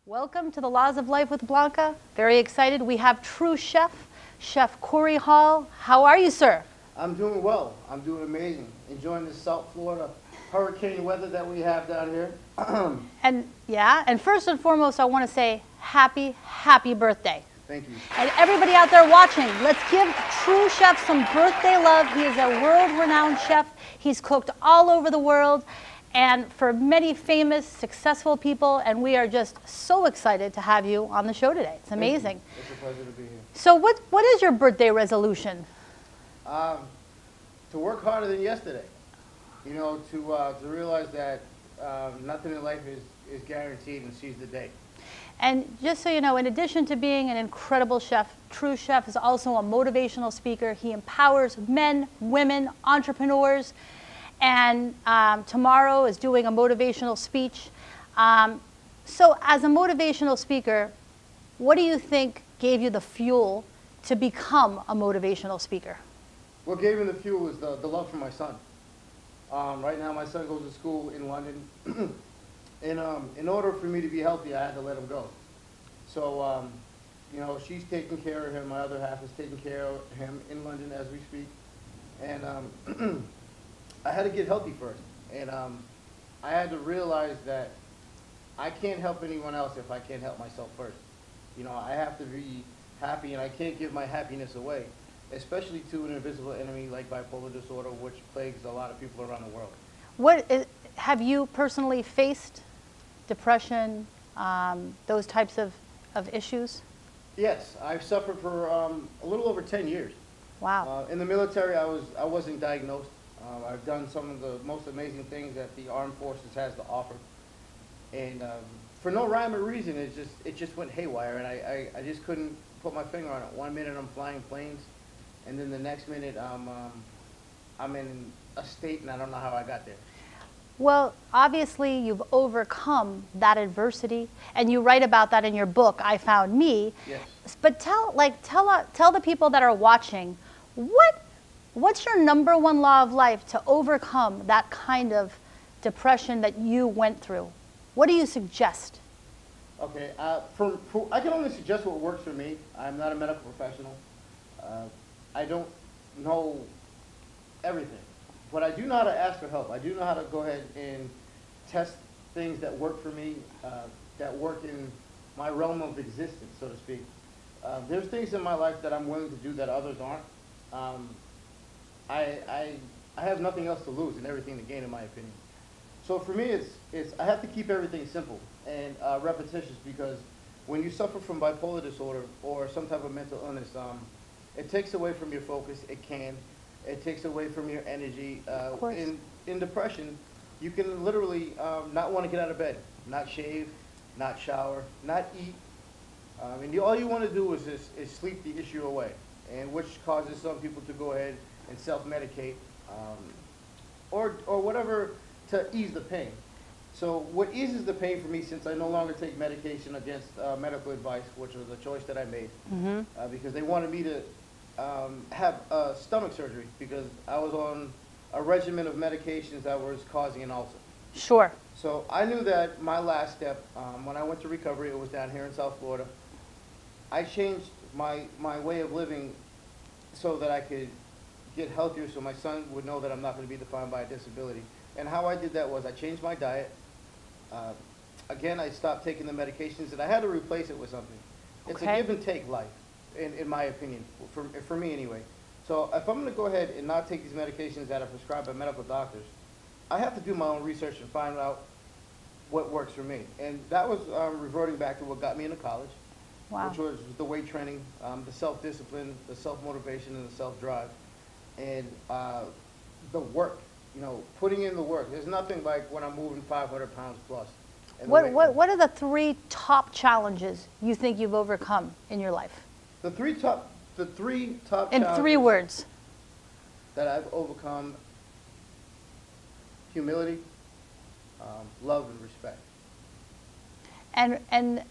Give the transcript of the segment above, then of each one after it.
Welcome to the Laws of Life with Blanca. Very excited. We have TRU CHEF, Chef Corey Hall. How are you, sir? I'm doing well. I'm doing amazing. Enjoying the South Florida hurricane weather that we have down here. And first and foremost, I want to say happy birthday. Thank you. And everybody out there watching, let's give TRU CHEF some birthday love. He is a world-renowned chef. He's cooked all over the world and for many famous, successful people, and we are just so excited to have you on the show today. It's amazing. It's a pleasure to be here. So what is your birthday resolution? To work harder than yesterday. You know, to realize that nothing in life is guaranteed and seize the day. And just so you know, in addition to being an incredible chef, TRU CHEF is also a motivational speaker. He empowers men, women, entrepreneurs, and tomorrow is doing a motivational speech. So as a motivational speaker, what do you think gave you the fuel to become a motivational speaker? What gave me the fuel is the love for my son. Right now my son goes to school in London. And in order for me to be healthy, I had to let him go. So, you know, she's taking care of him. My other half is taking care of him in London as we speak. And I had to get healthy first. And I had to realize that I can't help anyone else if I can't help myself first. You know, I have to be happy, and I can't give my happiness away, especially to an invisible enemy like bipolar disorder, which plagues a lot of people around the world. Have you personally faced depression, those types of issues? Yes, I've suffered for a little over 10 years. Wow. In the military, I wasn't diagnosed. I've done some of the most amazing things that the armed forces has to offer. And for no rhyme or reason, it just went haywire, and I just couldn't put my finger on it. One minute I'm flying planes, and then the next minute I'm in a state and I don't know how I got there. Well, obviously you've overcome that adversity, and you write about that in your book, I Found Me. Yes. But tell the people that are watching, what's your #1 law of life to overcome that kind of depression that you went through? What do you suggest? Okay, I can only suggest what works for me. I'm not a medical professional. I don't know everything. But I do know how to ask for help. I do know how to go ahead and test things that work for me, that work in my realm of existence, so to speak. There's things in my life that I'm willing to do that others aren't. I have nothing else to lose and everything to gain, in my opinion. So for me, I have to keep everything simple and repetitious, because when you suffer from bipolar disorder or some type of mental illness, it takes away from your focus. It takes away from your energy. In depression, you can literally not want to get out of bed, not shave, not shower, not eat. And all you want to do is sleep the issue away, and which causes some people to go ahead and self-medicate or whatever to ease the pain. So what eases the pain for me, since I no longer take medication against medical advice, which was a choice that I made, because they wanted me to have stomach surgery because I was on a regimen of medications that was causing an ulcer. Sure. So I knew that my last step, when I went to recovery, it was down here in South Florida. I changed my way of living so that I could get healthier, so my son would know that I'm not going to be defined by a disability. And how I did that was I changed my diet. Again, I stopped taking the medications, and I had to replace it with something. It's a give and take life. In my opinion, for me anyway. So if I'm going to go ahead and not take these medications that are prescribed by medical doctors, I have to do my own research and find out what works for me. And that was reverting back to what got me into college, which was the weight training, the self-discipline, the self-motivation, and the self-drive. And the work, you know, putting in the work. There's nothing like when I'm moving 500 pounds plus. What are the 3 top challenges you think you've overcome in your life? The three top in 3 words that I've overcome: humility, love, and respect. And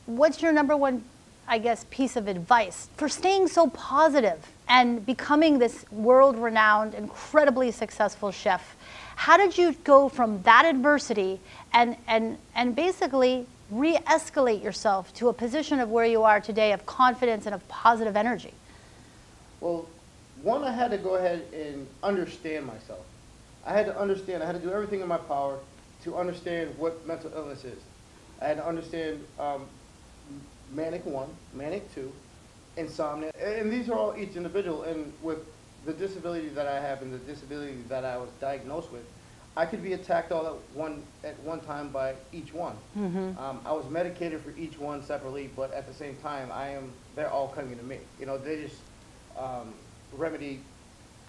what's your #1, I guess, piece of advice for staying so positive and becoming this world-renowned, incredibly successful chef? How did you go from that adversity and basically re-escalate yourself to a position of where you are today of confidence and of positive energy? Well, one, I had to go ahead and understand myself. I had to understand, I had to do everything in my power to understand what mental illness is. I had to understand manic 1, manic 2, insomnia, and these are all each individual, and with the disability that I have and the disability that I was diagnosed with, I could be attacked all at one time by each one. I was medicated for each one separately, but at the same time, they're all coming to me. You know, they just remedy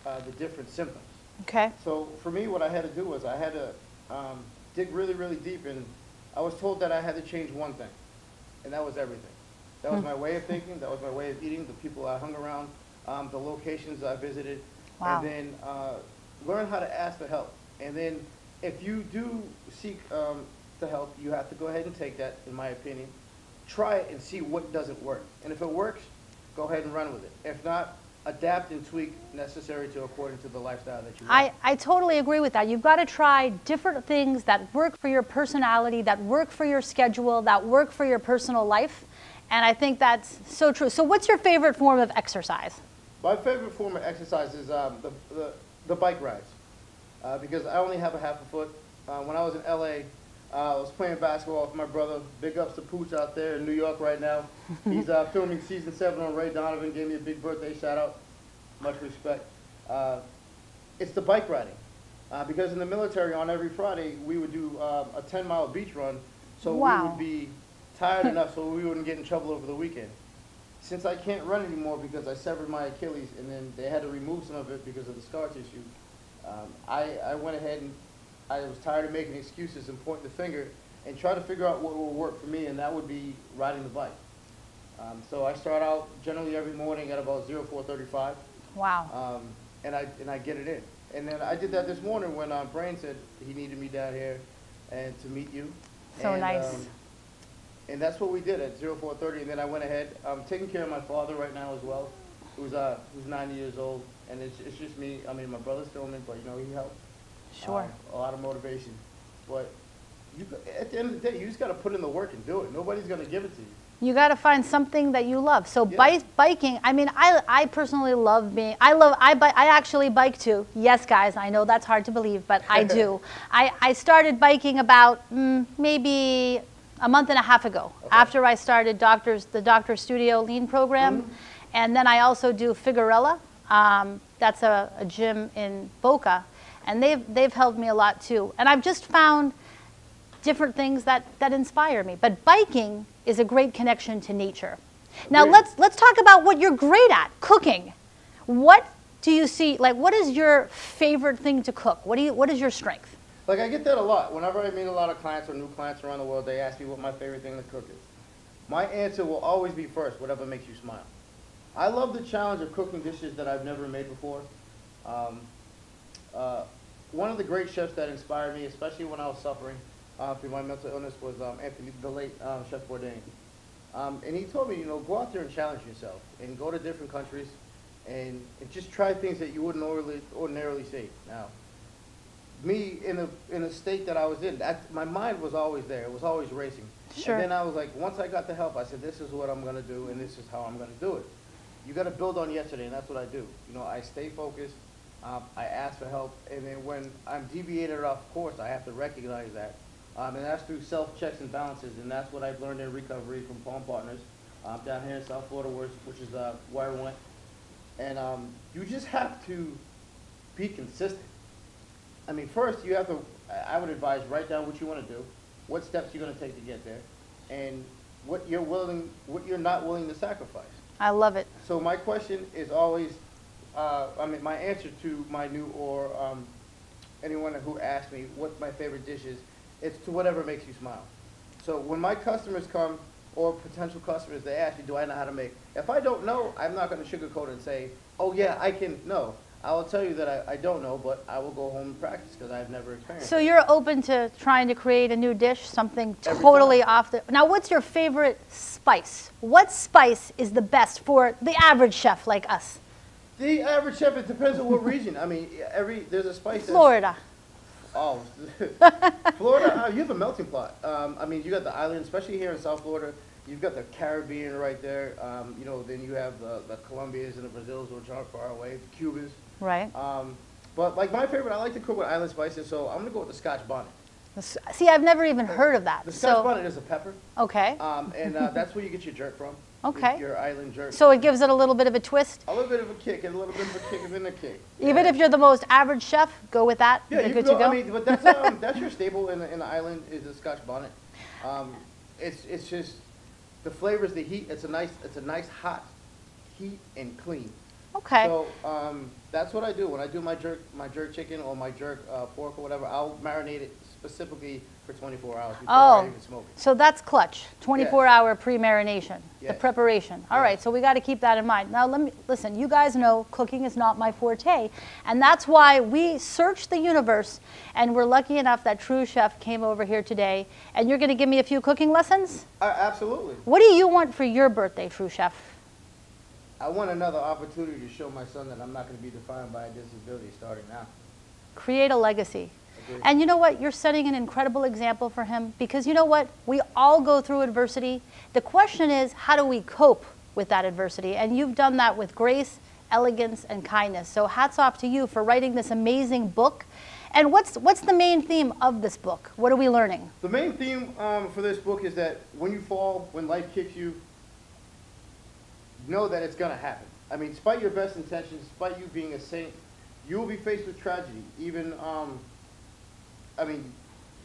the different symptoms. Okay. So for me, what I had to do was I had to dig really, really deep, and I was told that I had to change one thing, and that was everything. That was my way of thinking, that was my way of eating, the people I hung around, the locations I visited, Wow. and then learn how to ask for help. And then if you do seek the help, you have to go ahead and take that, in my opinion. Try it and see what doesn't work. And if it works, go ahead and run with it. If not, adapt and tweak necessary to according to the lifestyle that you want. I totally agree with that. You've got to try different things that work for your personality, that work for your schedule, that work for your personal life. And I think that's so true. So what's your favorite form of exercise? My favorite form of exercise is the bike rides. Because I only have a half a foot. When I was in LA, I was playing basketball with my brother. Big ups to Pooch out there in New York right now. He's filming season 7 on Ray Donovan. Gave me a big birthday shout out. Much respect. It's the bike riding. Because in the military on every Friday, we would do a 10-mile beach run. So Wow. we would be tired enough so we wouldn't get in trouble over the weekend. Since I can't run anymore because I severed my Achilles and then they had to remove some of it because of the scar tissue, I went ahead and I was tired of making excuses and pointing the finger and try to figure out what will work for me, and that would be riding the bike. So I start out generally every morning at about 04:35. Wow. And I get it in. And then I did that this morning when Brain said he needed me down here and to meet you. So and, nice. And that's what we did at 04:30. And then I went ahead. I'm taking care of my father right now as well, who's 90 years old. And it's just me. I mean, my brother's filming, but, you know, he helped. Sure. A lot of motivation. But at the end of the day, you just got to put in the work and do it. Nobody's going to give it to you. You got to find something that you love. So Yeah. biking, I mean, I personally love being, I actually bike too. Yes, guys, I know that's hard to believe, but I do. I started biking about maybe a month and a half ago, Okay. after I started the Doctor Studio Lean program. And then I also do Figuerella. That's a gym in Boca. And they've helped me a lot too. And I've just found different things that inspire me. But biking is a great connection to nature. Now let's talk about what you're great at, cooking. What do you see, like what is your favorite thing to cook? What is your strength? Like, I get that a lot. Whenever I meet a lot of clients or new clients around the world, they ask me what my favorite thing to cook is. My answer will always be first, whatever makes you smile. I love the challenge of cooking dishes that I've never made before. One of the great chefs that inspired me, especially when I was suffering through my mental illness, was the late Chef Bourdain. And he told me, you know, go out there and challenge yourself and go to different countries and just try things that you wouldn't ordinarily see. Now, me in the state that I was in, my mind was always there. It was always racing. Sure. And then I was like, once I got the help, I said, this is what I'm going to do, and this is how I'm going to do it. You got to build on yesterday, and that's what I do. You know, I stay focused. I ask for help, and then when I'm deviated off course, I have to recognize that. And that's through self-checks and balances, and that's what I've learned in recovery from Palm Partners down here in South Florida, which is where I went. And you just have to be consistent. I mean, first, you have to, I would advise, write down what you want to do, what steps you're going to take to get there, and what you're not willing to sacrifice. I love it. So my question is always, my answer to my new or anyone who asks me what my favorite dish is, it's to whatever makes you smile. So when my customers come, or potential customers, they ask me, do I know how to make? If I don't know, I'm not going to sugarcoat it and say, oh yeah, I can. No, I will tell you that I don't know, but I will go home and practice because I've never experienced So it. you're open to trying to create a new dish, something Every totally time. off the... Now, what's your favorite spice? What spice is the best for the average chef like us? The average chef, it depends on what region. I mean, there's a spice that's... Florida. Oh, Florida, you have a melting pot. I mean, you got the island, especially here in South Florida. You've got the Caribbean right there. You know, then you have the Colombians and the Brazils, which aren't far away, the Cubans. Right. But like my favorite, I like to cook with island spices, so I'm gonna go with the Scotch bonnet. See, I've never even heard of that. The Scotch bonnet is a pepper. Okay. And that's where you get your jerk from. Okay. Your island jerk. So it gives it a little bit of a twist? A little bit of a kick, and a little bit of a kick within the kick. Even if you're the most average chef, go with that? Yeah, you're you good can go, to go? I mean, but that's your staple in the island is the Scotch bonnet. It's just, the flavors, the heat, it's a nice hot heat and clean. Okay. So that's what I do. When I do my jerk chicken or my jerk pork or whatever, I'll marinate it specifically for 24 hours before I even smoke it. So that's clutch, 24-hour pre-marination, the Yes. preparation. All right, so we got to keep that in mind. Now, listen, you guys know cooking is not my forte, and that's why we searched the universe, and we're lucky enough that TRU CHEF came over here today, and you're going to give me a few cooking lessons? Absolutely. What do you want for your birthday, TRU CHEF? I want another opportunity to show my son that I'm not going to be defined by a disability starting now. Create a legacy. Agreed. And you know what? You're setting an incredible example for him because you know what? We all go through adversity. The question is, how do we cope with that adversity? And you've done that with grace, elegance, and kindness. So hats off to you for writing this amazing book. And what's the main theme of this book? What are we learning? The main theme for this book is that when you fall, when life kicks you, know that it's going to happen. I mean, despite your best intentions, despite you being a saint, you will be faced with tragedy. Even, I mean,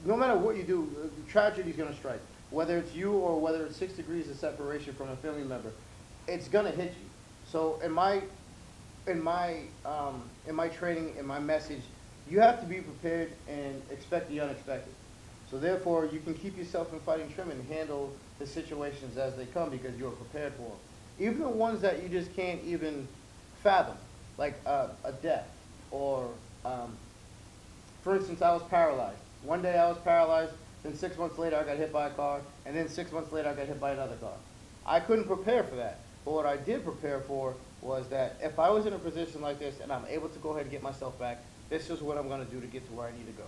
no matter what you do, tragedy is going to strike. Whether it's you or whether it's 6 degrees of separation from a family member, it's going to hit you. So in my training, in my message, you have to be prepared and expect the unexpected. So therefore, you can keep yourself in fighting trim and handle the situations as they come because you're prepared for them. Even the ones that you just can't even fathom, like a death, or, for instance, I was paralyzed. One day I was paralyzed, then 6 months later I got hit by a car, and then 6 months later I got hit by another car. I couldn't prepare for that, but what I did prepare for was that if I was in a position like this and I'm able to go ahead and get myself back, this is what I'm going to do to get to where I need to go.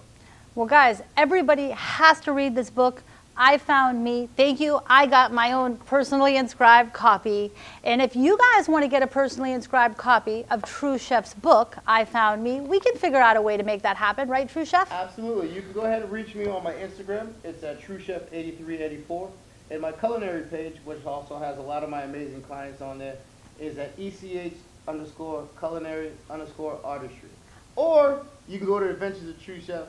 Well, guys, everybody has to read this book. I Found Me. Thank you. I got my own personally inscribed copy. And if you guys want to get a personally inscribed copy of TRU CHEF's book, I Found Me, we can figure out a way to make that happen, right, TRU CHEF? Absolutely. You can go ahead and reach me on my Instagram. It's at TrueChef8384. And my culinary page, which also has a lot of my amazing clients on there, is at ECH_culinary_artistry. Or you can go to Adventures of TRU CHEF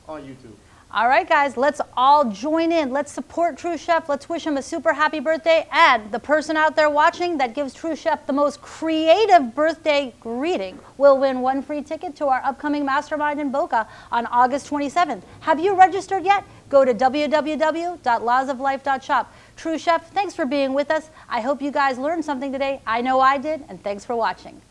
on YouTube. All right, guys, let's all join in. Let's support TRU CHEF. Let's wish him a super happy birthday. And the person out there watching that gives TRU CHEF the most creative birthday greeting will win one free ticket to our upcoming mastermind in Boca on August 27th. Have you registered yet? Go to www.lawsoflife.shop. TRU CHEF, thanks for being with us. I hope you guys learned something today. I know I did, and thanks for watching.